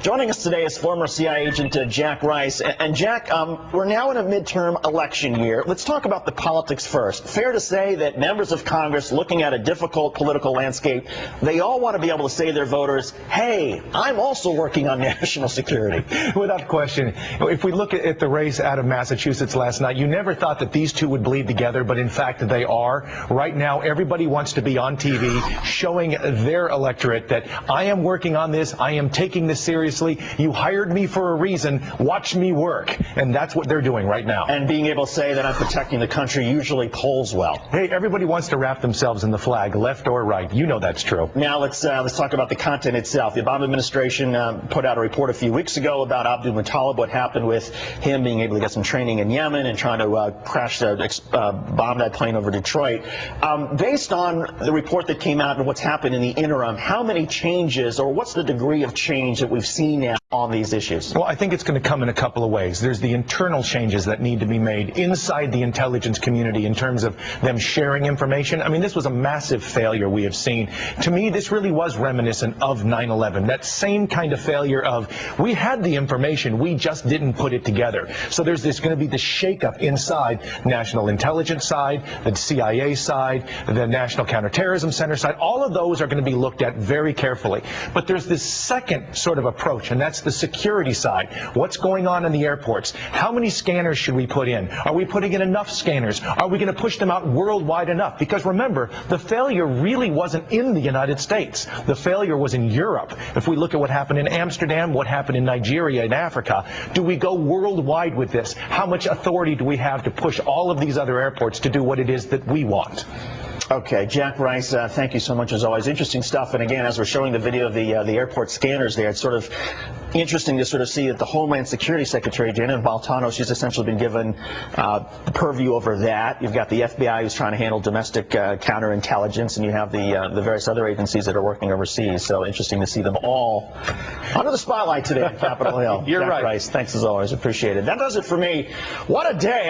Joining us today is former CIA agent Jack Rice. And Jack, we're now in a midterm election year. Let's talk about the politics first. Fair to say that members of Congress, looking at a difficult political landscape, they all want to be able to say to their voters, hey, I'm also working on national security. Without question. If we look at the race out of Massachusetts last night, you never thought that these two would bleed together, but in fact they are. Right now, everybody wants to be on TV showing their electorate that I am working on this, I am taking this seriously, you hired me for a reason, watch me work. And that's what they're doing right now. And being able to say that I'm protecting the country usually polls well. Hey, everybody wants to wrap themselves in the flag, left or right. You know that's true. Now let's talk about the content itself. The Obama administration put out a report a few weeks ago about Abdul Muttalib, what happened with him being able to get some training in Yemen and trying to bomb that plane over Detroit. Based on the report that came out and what's happened in the interim, how many changes, or what's the degree of change that we've seen now on these issues? Well, I think it's going to come in a couple of ways. There's the internal changes that need to be made inside the intelligence community in terms of them sharing information. I mean, this was a massive failure we have seen. To me, this really was reminiscent of 9/11. That same kind of failure of, we had the information, we just didn't put it together. So there's going to be this shakeup inside national intelligence side, the CIA side, the National Counterterrorism Center side. All of those are going to be looked at very carefully. But there's this second sort of approach, and that's the security side. What's going on in the airports? How many scanners should we put in? Are we putting in enough scanners? Are we going to push them out worldwide enough? Because remember, the failure really wasn't in the United States. The failure was in Europe. If we look at what happened in Amsterdam, what happened in Nigeria, in Africa, do we go worldwide with this? How much authority do we have to push all of these other airports to do what it is that we want? Okay, Jack Rice, thank you so much as always. Interesting stuff. And again, as we're showing the video of the airport scanners there, it's sort of interesting to sort of see that the Homeland Security Secretary, Janet Baltano, she's essentially been given purview over that. You've got the FBI who's trying to handle domestic counterintelligence, and you have the various other agencies that are working overseas. So interesting to see them all under the spotlight today on Capitol Hill. You're Jack right. Rice, thanks as always. Appreciate it. That does it for me. What a day.